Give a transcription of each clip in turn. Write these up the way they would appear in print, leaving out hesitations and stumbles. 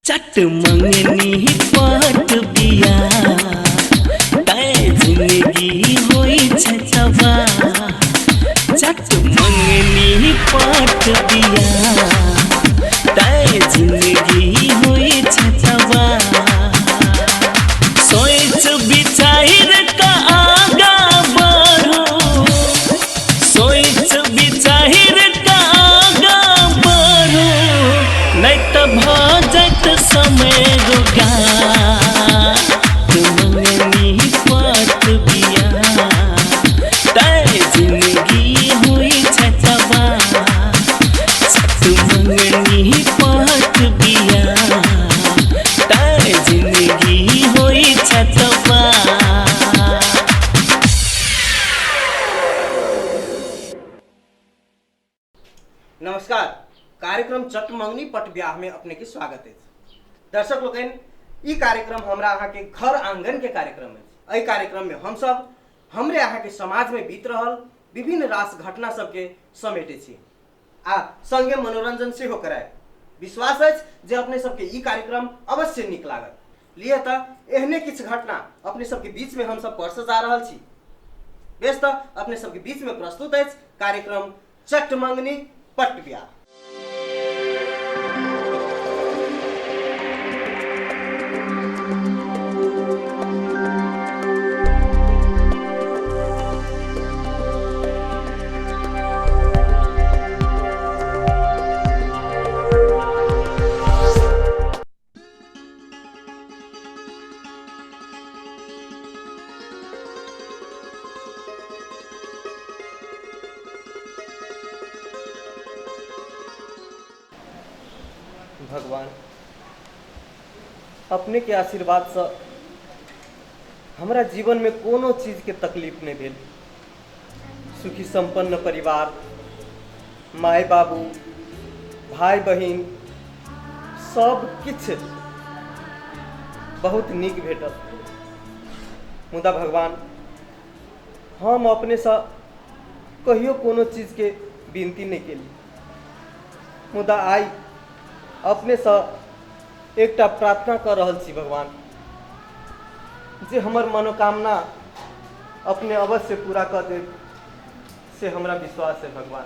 चट मंगनी पट बिया तय जिंदगी होई छतवा चट मंगनी पट बिया तय जिंदगी होई छतवा सोच विचार का आगा बढ़ो सोच विचार का आगा बढ़ो नहीं तो भजत समय रुका मंगनी पट बिया तय जिंदगी हुई छतवा मंगनी पट बिया तय जिंदगी हुई छतवा। नमस्कार। कार्यक्रम चट मंगनी पट ब्याह में अपने के स्वागत है। दर्शक लोग ई कार्यक्रम हमरा अहाँ के घर आंगन के कार्यक्रम है। एहि कार्यक्रम में हम सब हमरे अहाँ के समाज में बीत रहल विभिन्न रास घटना सब के समेटे छी आ संगे मनोरंजन से हो कराए। विश्वास है जे अपने सबके ई कार्यक्रम अवश्य निक लागत। लिए त एहने किछ घटना अपने सबके बीच में हम सब परस जा रहल छी। बेस त अपने सबके बीच में प्रस्तुत है कार्यक्रम चट मंगनी पट ब्याह। भगवान अपने के आशीर्वाद से हमारा जीवन में कोनो चीज के तकलीफ नहीं भेल। सुखी संपन्न परिवार, माय बाबू, भाई बहिन सब किछ बहुत नीक भेटल। मुदा भगवान हम अपने से कहियो कोनो चीज के विनती नहीं केली। मुदा आई अपने से एकटा प्रार्थना कर रहल छी भगवान जे हमर मनोकामना अपने अवश्य पूरा कर दे से हमरा विश्वास है। भगवान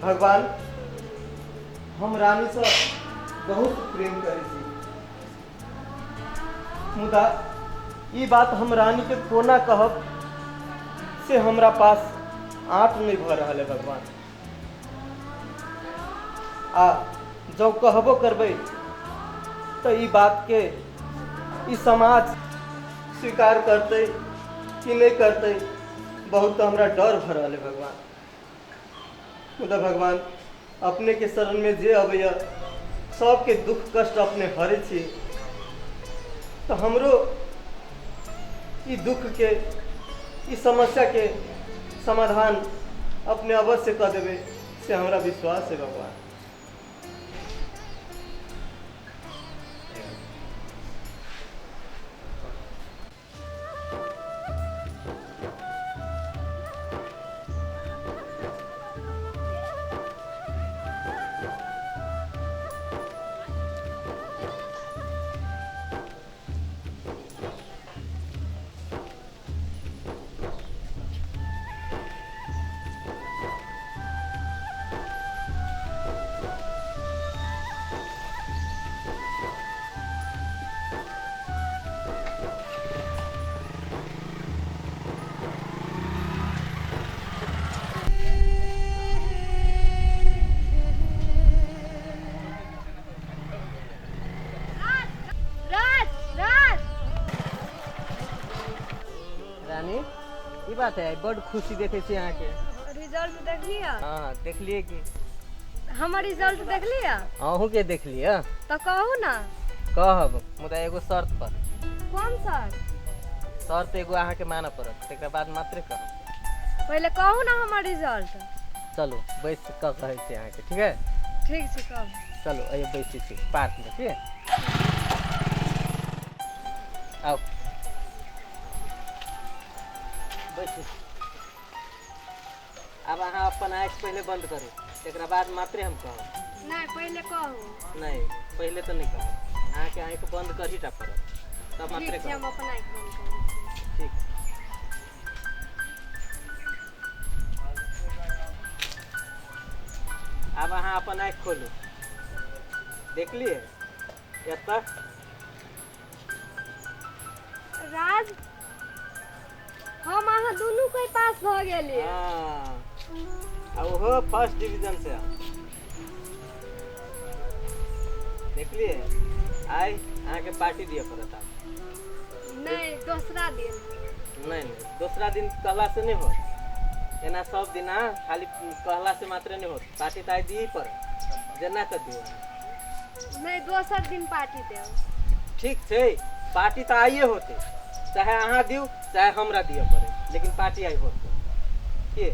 भगवान हम रानी से बहुत प्रेम करे छी। मुदा ई बात हम रानी के कोना कहब से हमरा पास आँट नहीं भ रहल है। भगवान आ जो कहबो करबै तो ई बात के ई समाज स्वीकार करते कि नहीं करते बहुत तो हमरा डर भ रहल है। भगवान मुदा भगवान अपने के शरण में जे अबैया सबके दुख कष्ट अपने हरे छी तो हमरो ई दुख के ई समस्या के समाधान अपने अवश्य कर देवे से हमरा विश्वास है। भगवान ई बात है बड़ खुशी देखे छी यहाँ के रिजल्ट देख लिया। हाँ देख लिए कि हमर रिजल्ट देख लिया। अहूँ के देख लिया तो कहू ना। कहब मुदा एगो शर्त पर। कौन सर? शर्त एगो अहाँ के मानऽ पड़त तकर बाद मात्र कहब। पहले कहू ना हमर रिजल्ट। चलो बैस कह कहे छी अहाँ के ठीक है। ठीक छै कहू। चलो अये बैसी छी पार्क में ठीक है। आओ बैठू। अब अहाँ अपन आँख पहले बंद करू, एक बाद मात्रे हम कहब। नहीं पहले कहू नहीं पहले तो नहीं कहो अहाँ के आँख बंद कर ही टा पड़त तब मात्रे ठीक छै हम कहो अपन आँखि बंद करै छी ठीक अब अहाँ अपन आँख खोलू देखलिए एतऽ राज हम अहाँ दुनू के पास भ गेली हाँ आ ओहो फर्स्ट डिवीजन से देखलिए आइ अहाँके पार्टी दिए पड़त आब नहीं दूसरा दिन नहीं नहीं दूसरा दिन कहला से नहीं होत एना सब दिन खाली कहला से मात्र नहीं होत पार्टी तो आइ दी पर जेना कर दियो नहीं दोसर दिन पार्टी देव ठीक छै पार्टी तो आइए होते चाहे अहाँ दियो चाहे हमरा दिए पड़े लेकिन पार्टी आई होते के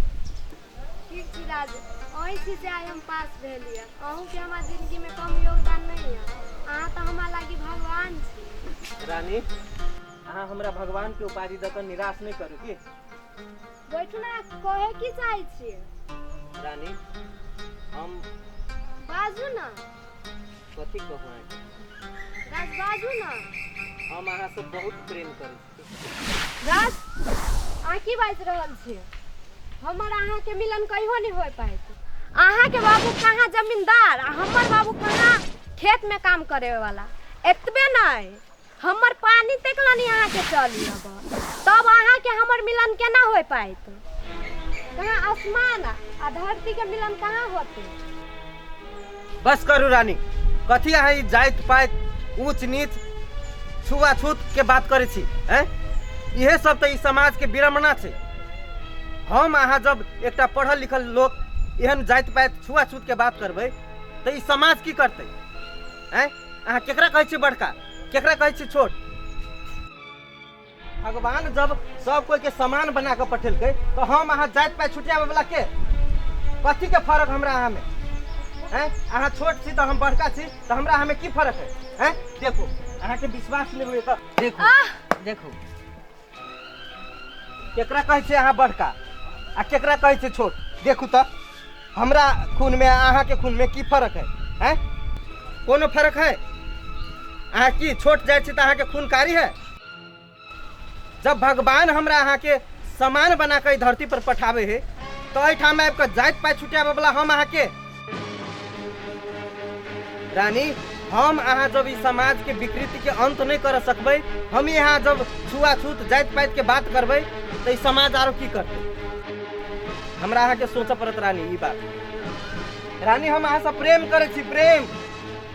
ठीक छै राज अही चीज से आइ हम पास भेलिए अहूँ के हमार जिंदगी में कम योगदान नहीं है अहाँ तो हमार लागी भगवान छी रानी अहाँ हमरा भगवान के उपाधि दऽ कऽ निराश नहीं करू की बैठू ना कहे की चाहे छी रानी हम बाजू ना कथी कहू अहाँके राज बाजू ना हम अहाँ से बहुत प्रेम करै छी राज अहाँ की बाजि रहल छी हमर अहाँ के मिलन कहियो नहीं हो पाएत अहाँ के बाबू कहाँ जमींदार आ हमर बाबू कहाँ खेत में काम करे वाला एतबे नहीं हमर पानी तकला नहीं अहाँ के चली अब तब अहाँ के हमर मिलन केना हो पाएत कहाँ आसमान आ धरती के मिलन कहाँ होते बस करू रानी कथी अहाँ ई जाइत पाइत ऊंच नीच छुआछूत के बात करे छी हैं इहे सब तो ई समाज के विडम्बना छै हम अहाँ जब एकटा पढ़ल लिखल लोग एहन जाइत पाइत छुआछूत के बात करबै तो ई समाज की करतै हैं अहाँ केकरा कहै छी बड़का केकरा कहै छी छोट भगवान जब सब कोई के समान बना के पठेलकै तो हम अहाँ जाइत पाइत छुटियाबे वाला के कथी के फर्क हमरा अहाँ में हैं अहाँ छोट छी तो हम बड़का छी तो हमरा हमें की फर्क है हैं देखो अहाँ के विश्वास नहीं हुए तो देखो देखो केकरा कहै छै अहाँ बड़का आ केकरा कहै छै छोट देखू तो हमरा खून में अहाँ के खून में की फर्क है हैं कोनो फर्क है अहाँ की छोट जाए छी तो अहाँ के खूनकारी है जब भगवान हमरा अहाँ के समान बना के धरती पर पठावे है तो एहिठाम आबि कऽ जाइत पाइत छुटियाबे वाला हम अहाँ के रानी हम अहाँ जब इस समाज के विकृति के अंत नहीं कर सकबै हम यहाँ जब छुआछूत जाइत पाइत के बात करबै तो इस समाज आरो की करते हमरा अहाँ के सोच पड़त रानी ई बात रानी हम अहाँ से प्रेम करे छी प्रेम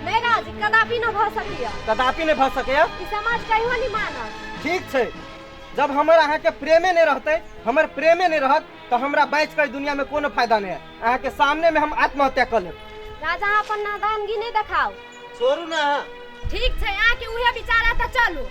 नहीं राज कदापि न भ सकैया कदापि नहीं भ सकैया ई समाज कहियो नहीं मानत ठीक छै जब हमर अहाँ के प्रेमे नहीं रहते हमर प्रेमे नहीं रहत तो हमरा बाँच कर दुनिया में कोनो फायदा नहीं है अहाँ के सामने में हम आत्महत्या कर लेब राजा अपन नादानगी नहीं देखाओ छोड़ू ना अहाँ ठीक छै अहाँ के उहे विचार है तो चलू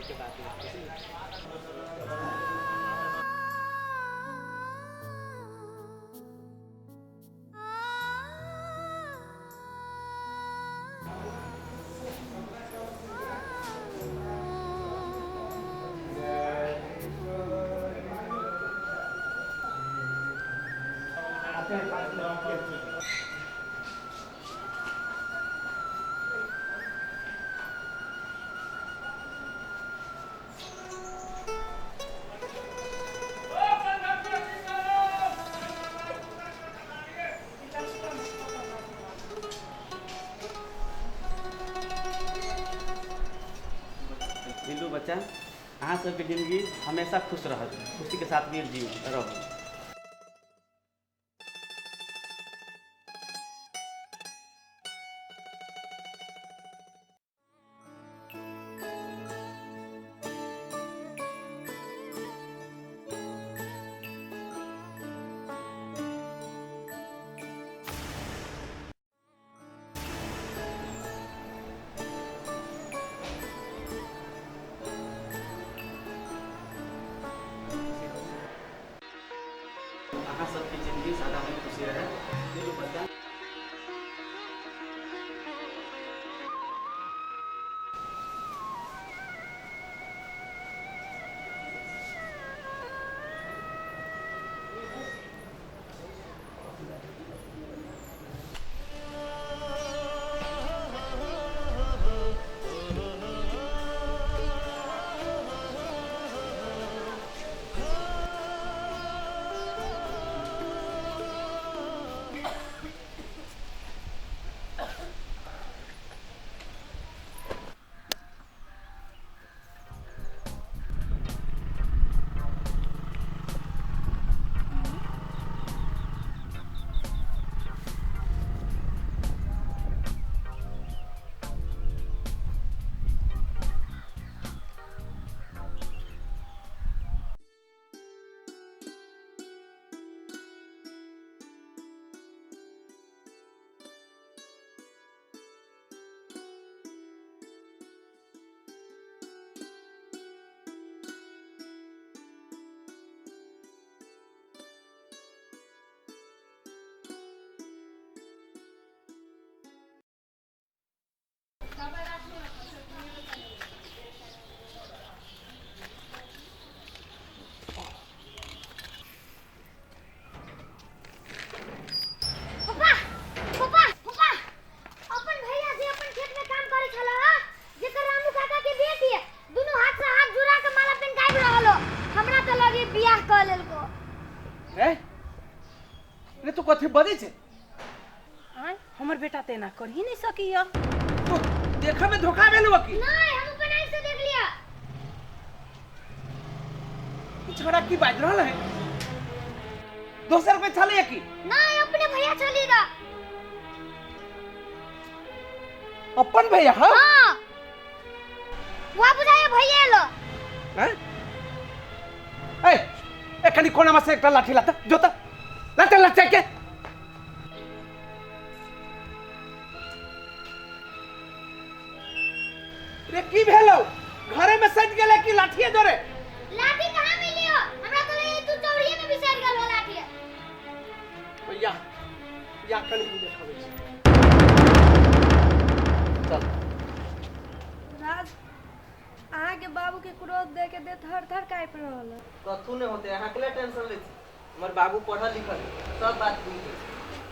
के बात बिल्लू बच्चा अहाँ सबके जिंदगी हमेशा खुश रहत खुशी के साथ भी जी रहो अहाँ सबके जिंदगी सादा में खुशी रहे। नीलू बच्चा पापा पापा पापा अपन भैया जे अपन खेत में काम करे छला जेकर रामू काका के बेटी है दोनों हाथ से हाथ जुड़ा के माला पहनाई रहलो हमरा त लगे बियाह क लेलको ए रे तू कथि बजै छै? आय हमर बेटा तेना कर ही नहीं सकिया। तू देखा में धोखा भेलु की? नहीं हम अपन आँख से देख लिया। ई छोरा की बाज रहल है? दोसर पे छले की? नहीं अपने भैया चली दा। अपन भैया हां? हां वो बुझाए भैया लो। हैं? ए एखनी कोना में से एकटा लाठी लाता जोता लाता लाता के रे की भेलो? घरे में सज गेले की लाठिए दरे? लाठी कहां मिलियो? हमरा तो लगे तू चौड़िए में बिसर गेल हो लाठी। भैया या कनी मुझे खावे छी। चल राज अहाँ के बाबू के क्रोध देख के थर थर कांप रहल है। कथू नहीं होते यहाँ के लिए टेंशन ले हमारे बाबू पढ़ल लिखल सब बात बुझे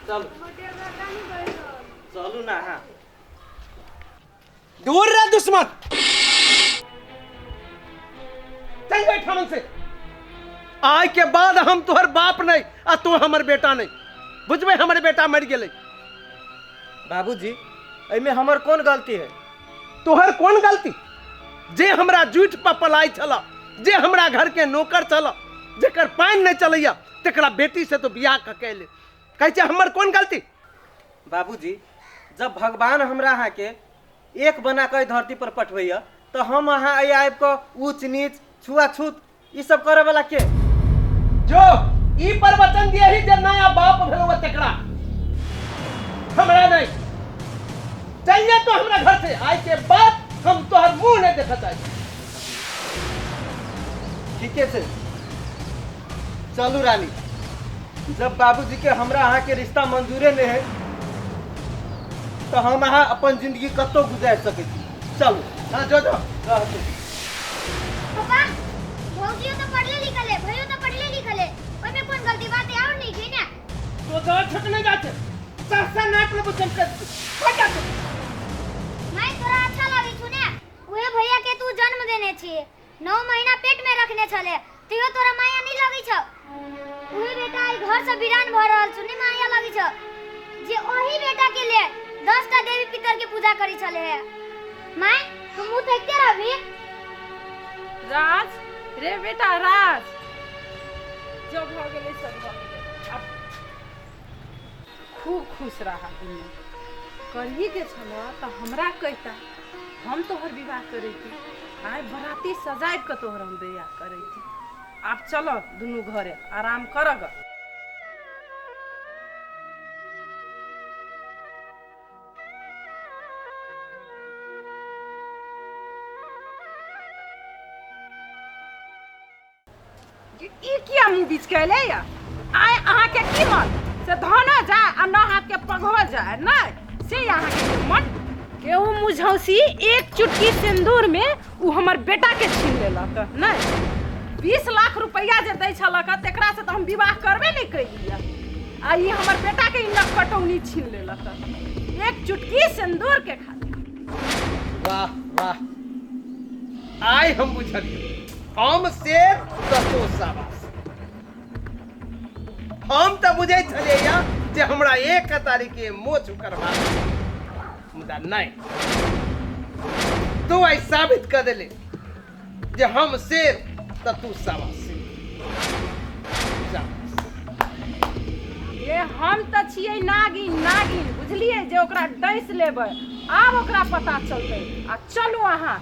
चल होटल में काहे बैठ रहल? चलू ना हाँ दूर रह दुश्मन। चल बैठ हमन से। आज के बाद हम तोहर बाप नहीं आ तू हमर बेटा नहीं। बुझबे हमर बेटा मर गेले। बाबूजी एमे हमर कौन गलती है? तोहर कौन गलती? जे हमरा जूठ पर पलाई छला, जे हमरा घर के नौकर छला, जेकर पानी नहीं चलैया तेकरा बेटी से तो बियाह क कैले। कहै छै हमर कौन गलती? बाबूजी जब भगवान हमरा यहाँ के एक बना के धरती पर पठवैया तो हम यहाँ आब के ऊंच नीच छुआछूत ई सब करे वाला के? जो ई पर वचन दिए ही जे नया बाप भेलो तेकरा हमरा नहीं। चल जा तो हमरा घर से। आज के बाद हम तोहर मुंह नहीं देखा चाहिए। ठीक है से चलू रानी। जब बाबूजी के हमरा यहाँ के रिश्ता मंजूरे नहीं है तो हम यहाँ अपन जिंदगी कतो गुजार सके छी। चलू हाँ जो पापा भौजियो तो पढ़ले लिखल है भैयो तो पढ़ले लिखल है ओमे कौन गलती बात है और नहीं की ना। तो जरा ठकने जाते सहसा नाक में बुझम कर हट जा। मैं तोरा अच्छा लगी छुने उहे भैया के तू जन्म देने छी 9 महीना पेट में रखने छले तियो तोरा माया नहीं लगी छ। उहे बेटा आई घर से वीरान भ रहल छुने माया लगी छ जे ओही बेटा के लिए 10 टा देवी पितर के पूजा करी छले है। मैं तुम मुंह देखते रहबी। राज रे बेटा राज जो भ गेले सब भ गेले अब खूब खुश रहा दुनिया करही के छलो त हमरा कहता हम तोहर विवाह करैती आय बराती सजाइब के तोहर हम बियाह करैती। अब चलो दुनू घरे आराम करग। ई क्या मुंह बीच के ले या आय अहाँ के की मन से धना जाए आ न हाथ के पघो जाए नहीं से अहाँ के मन केहू मुझौसी एक चुटकी सिंदूर में उ हमर बेटा के छीन लेलक नहीं 20 लाख रुपया जे दै छलक तेकरा से तो हम विवाह करबे नहीं कैलिए आ ये हमर बेटा के नक कटौनी छीन लेलक एक चुटकी सिंदूर के खातिर। वाह वाह आइ हम बुझलिए हम शेर तो शाबाश हम तो बुझे छलिए जे हमरा एक तारीख मोछ करवा मुदा नहीं तू आई साबित कर देले जे हम शेर तो तू शाबाश ये हम त छियै नागिन नागिन बुझलिए जे ओकरा डैस लेबै आब ओकरा पता चलतै आ चलू अहाँ।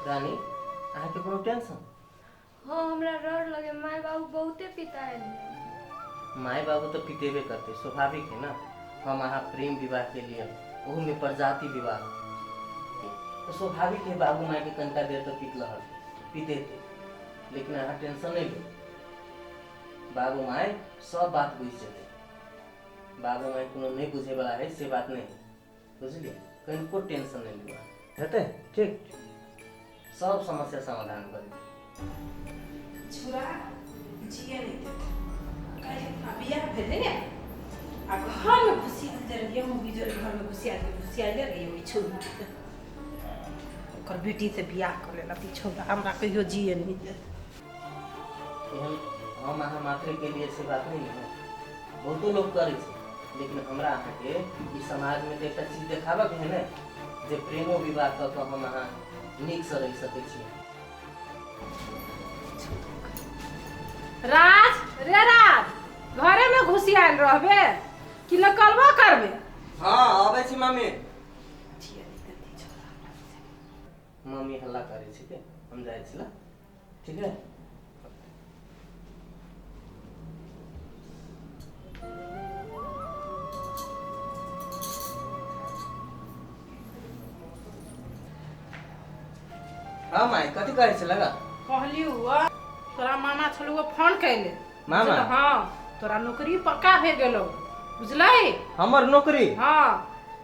रानी अहाँ के कोनो टेंशन? हाँ हमरा डर लगे माय बाबू बहुते पिटाएल। माय बाबू तो पिटेबे करते, स्वाभाविक है ना। हम अहाँ प्रेम विवाह के लिए ओहू में प्रजाति विवाह तो स्वाभाविक है बाबू माय के कनिका देर तो पीते थे, लेकिन अहाँ टेंशन नहीं लो। बाबू माय सब बात बुझ जेते। बाबू माय कोनो नहीं बुझे वाला है से बात नहीं, बुझलिए? कनिको टेंशन नहीं लो, हेते ठीक सब समस्या समाधान कर छुरा जिए नहीं देते काहे बियाह भेले ने आ घर में घुसिया दे रही हम बिजोर घर में घुसिया ले रही ओई छोरी ओकर बेटी से बियाह कर लेला ती छोरा हमरा कहियो जिए नहीं दे। हम अहाँ मात्र के लिए से बात नहीं है, बहुतो लोग करे छे, लेकिन हमरा अहाँ के ई समाज में एकटा चीज देखाबक है ने जे प्रेमो विवाह क के हम अहाँ नीक से रह सकै छी। राज रे राज घरे में घुसियाल रहबे कि न करबो करबे? हां आबै छी मम्मी। मम्मी हल्ला करे छी के हम जाय छी ला, ठीक है? हाँ माय कथी करे छे लगा? कहली हुआ तोरा मामा छलुआ फोन कैले मामा? हाँ तोरा नौकरी पक्का भे गेलो बुझलही? हमर नौकरी? हाँ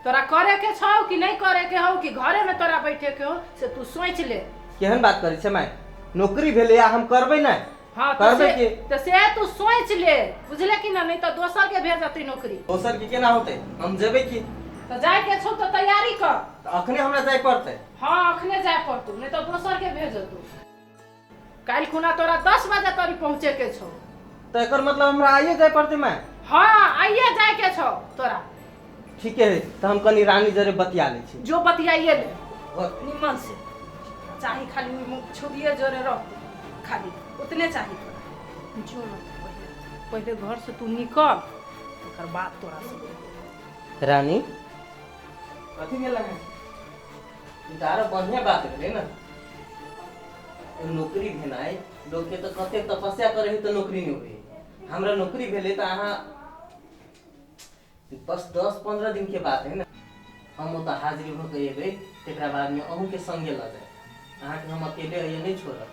तोरा करे के छौ कि नहीं करे के हो कि घरे में तोरा बैठे के हो से तू सोच ले। केहन बात करे छे माय? नौकरी भेले या हम करबै ना? हाँ करबै के तो से तू सोच ले बुझले कि ना, नहीं तो दोसर के भेज देती नौकरी। दोसर के केना होते? हम जेबै की? तो जाए के छौ तो तैयारी कर। तो अखने हमरा जाय पड़ते? हाँ अखने जाए पड़तू नहीं तो दोसर के भेज तू। काल खुना तोरा 10 बजे तरी पहुँचे के छौ। तो एकर मतलब हमरा आइए जाय पड़ते माय? हाँ आइए जाए के छौ तोरा। ठीक है तो हम कनी रानी जरे बतिया ले छी। जो बतियाइए ले ओके। निमन से चाहे खाली छुरिए जोरे रह खाली उतने चाहिए तोरा। जो मत पहले घर से तू निकल ओकर बाद तोरा से। रानी कथी भेल है? तारा बढ़िया बात भेलै ना। नौकरी भेनाइ लोग के तो कते तपस्या करे तो नौकरी नहीं होई। हमरा नौकरी भेले तो अहाँ बस 10-15 दिन के बात है ना। हम तो हाजिरी हो के एबै तेकरा बाद में अहू के संगे ल जाए। अहाँ के हम अकेले ये नहीं छोड़ब,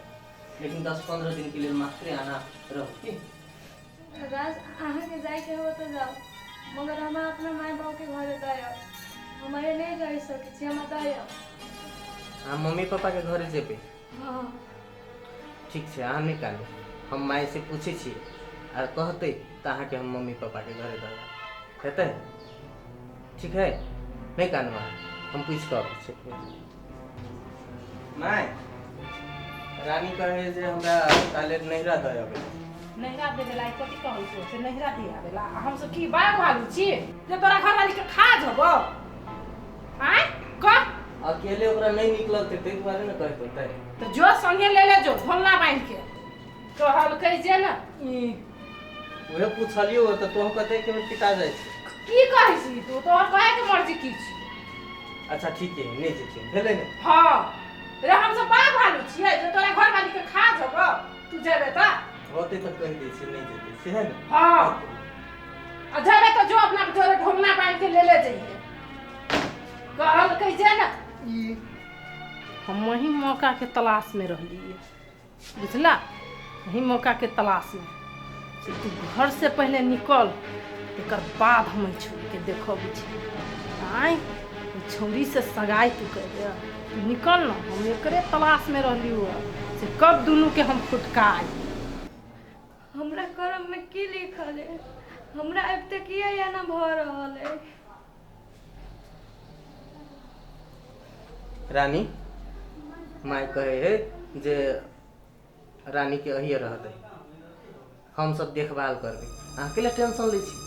लेकिन 10-15 दिन के लिए मात्र अहाँ रहू की? राज अहाँ के जाए के हो तो जाओ, मगर हम अपना माय बाप के घरे दया हमारे नहीं रह सके छी, हम दया। हाँ मम्मी पापा के घरे जेबे? हाँ ठीक है अहाँ निकालू, हम माय से पूछे छी और कहते तो अहाँ के हम मम्मी पापा के घरे दया हेतै? ठीक है नहीं कानवा हम पूछ कर माय रानी कहे जे हमरा काले नहिरा दयबे। नहिरा देबे ला कथि कहै छौ से नहिरा दियाबे ला हम सब की बाग भालू छी जे तोरा घर वाली के खा जबो? आय क अकेले ओकरा नहीं निकलते ते दुआरे न कह पड़तै। तो जो संगे ले जो झोलना बांध के कहल कह जे ना ओहे पूछलियो तो तोह कहते के पिता जाय छै। की कहै छी तू तोहर कहे के मर्जी की छी? अच्छा ठीक है नहीं जे छै भेलै ने। हां रे हम सब बाग भालू छियै जे तोरा घर वाली के खा जबो तू जेबे त होते तो कह दे छै नहीं जेते से है ना। हां आ जेबे तो जो अपना जोरे ढोलना बांध के ले जाइए कहल कह जे ना। हम वही मौका के तलाश में रहली बुझला, वही मौका के तलाश में से तू घर से पहले निकल, एक बाद हम छोड़ के देखो आए छौरी से सगाई तू कर दे, तू निकल ना, हम एकरे तलाश में रहली हुआ से कब दोनों के हम फुटकाई। हमरा करम में की लिखल है, हमरा अब तक या ना भ रहल है। रानी माय कहे है जे रानी के अहिए रहते, हम सब देखभाल करबे, अहाँ के लिए टेंशन ले छी।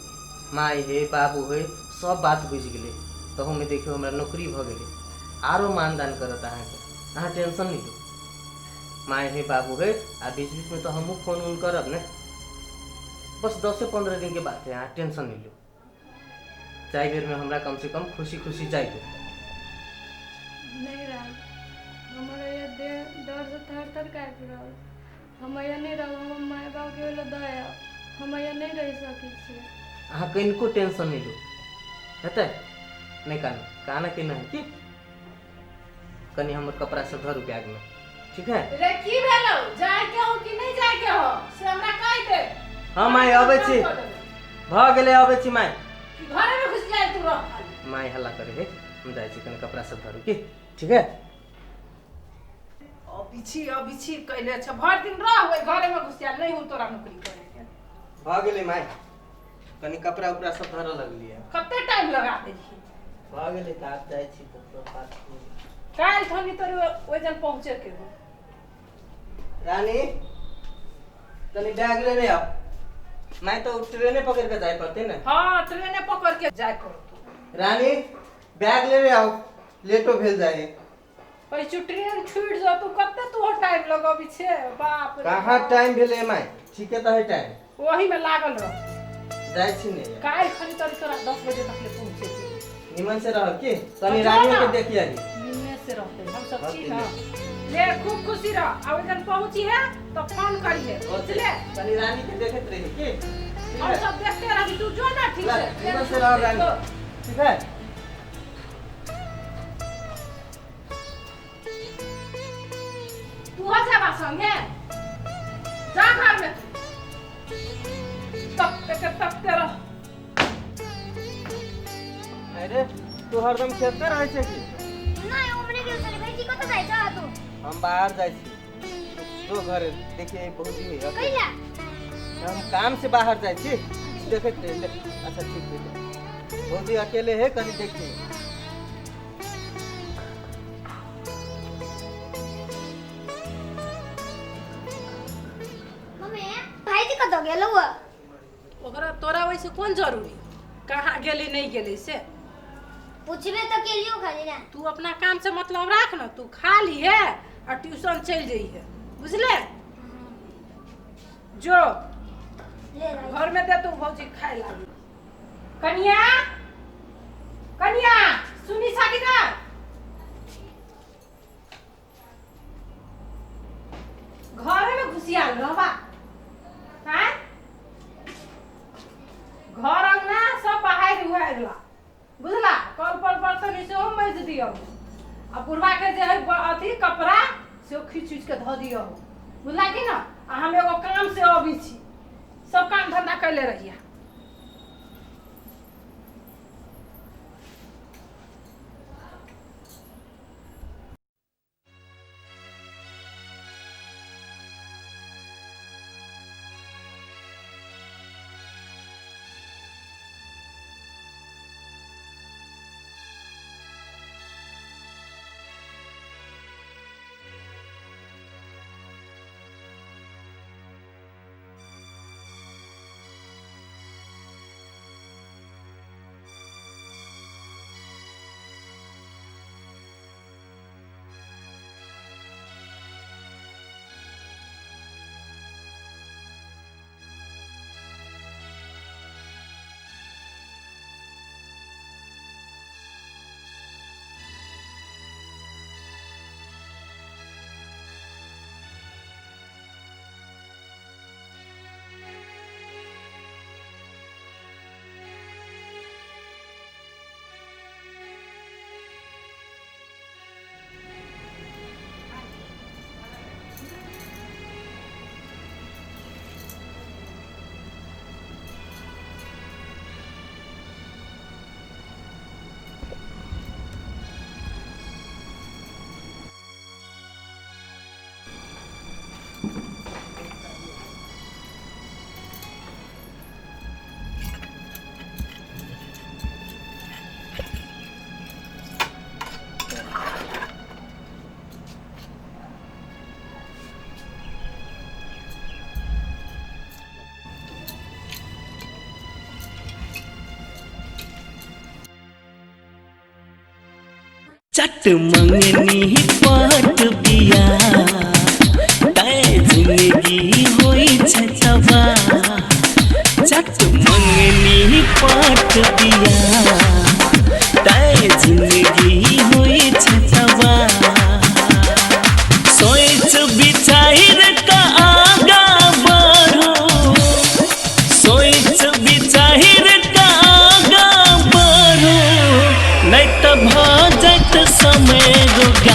माय है बाबू है सब बात बुझ गए, तो हमें देखियो हमरा नौकरी भ गए, आरो मानदान करत अहाँ के, अहाँ टेंशन नहीं लो। माय है बाबू है आ बीच बीच में तो हमू फोन उन करब ने, बस 10 से 15 दिन के बात है, अहाँ टेंशन नहीं लो। जाए बेर में हमरा कम से कम खुशी खुशी जाए दो। नहीं राम, हमारा ये देह डर से थर थर काँप रहल, हम यहाँ नहीं रह, हम माय बाप के वाला दया, हम यहाँ नहीं रह सकै छी। अहाँ कनिको टेंशन नहीं लो, हेतै नहीं काना के नहीं कि कनी हमर कपड़ा सब धरू बैग में, ठीक है? रे की भेलो, जाय के हो कि नहीं जाय के हो से हमरा कहि दे। हां माय आबै छी, भ गेलै आबै छी माय। घरे में घुस जाए तू रह। माय हल्ला करे है, हम जाय छी कनी कपड़ा सब धरू की, ठीक है? अभी छी कहले छ भर दिन रह ओए घरे में घुस जा, नहीं हूं तोरा नौकरी करे के। भ गेलै माय, कनी कपड़ा उपड़ा सब धर लगली है। कते टाइम लगा दे छी? भ गेलै त आप जाय छी तो बात काल थनी तोरे ओइ जन पहुंचे के हो। रानी कनी बैग लेने आओ, मैं तो ट्रेने पकड़ के जाए पड़ते ना। हां ट्रेने पकड़ के जाय करो। रानी बैग लेने आओ, लेटो भेल जाए। पैसु ट्रेन छूट जा तू कते तू टाइम लगबी छे, बाप रे। कहाँ टाइम भेले माय, ठीके त है टाइम, वही में लागल रह। जाय छी ने काल खनी तोरा 10 बजे तक ले पहुंचे के। निमन से रह के कनी रानी के देखिए आली निमने से रहते हम सब छी ना। ले खूब खुशी रह, आवेदन पहुंची है तो फोन करिए, बुझले? कनी रानी के देखत रही के, हम सब देखते रही, तू जो ना ठीक से। निमन से रह रानी, ठीक है? तू हो जा संगे, जा घर में तब तेरा। अरे तू हरदम खेत में रहे छे की? नहीं उमरे के चले भाई जी कत जाय छ तू? हम बाहर जाय छी, तो घर देखिए बहुत ही है। कइला? हम काम से बाहर जाय छी, देखत रहे। अच्छा ठीक है, बहुत ही अकेले है, कनी देखिए। मम्मी भाई जी कत गेल हुआ? ओकरा तोरा वैसे कौन जरूरी, कहाँ गेली नहीं गेली से पूछबे तो केलियो खाली ना। तू अपना काम से मतलब राख ना, तू खा ली है और ट्यूशन चल जाई है, बुझले? जो ले रही घर में दे तू भौजी खाए लागी। कनिया कनिया सुनी साकी ना, घरे में घुसियाल रहबा हैं? घर अंगना सब बाहर हुआ गेला, बुझला? कल पर बर्तन से हम मैज दियो, आ बुढ़वा के जे है अथी कपड़ा से खींच खींच के धो दियो, बुझला कि ना? आ हम एगो काम से अभी छी, सब काम धंधा कैले रहिया। चट मंगनी पट बिया तय जिंदगी होई छतवा चट मंगनी पट बिया तय जिंदगी होई छतवा सोच विचार का आगा बढ़ो सोच विचार का आगा बढ़ो नहीं तो भ जात समय रुगा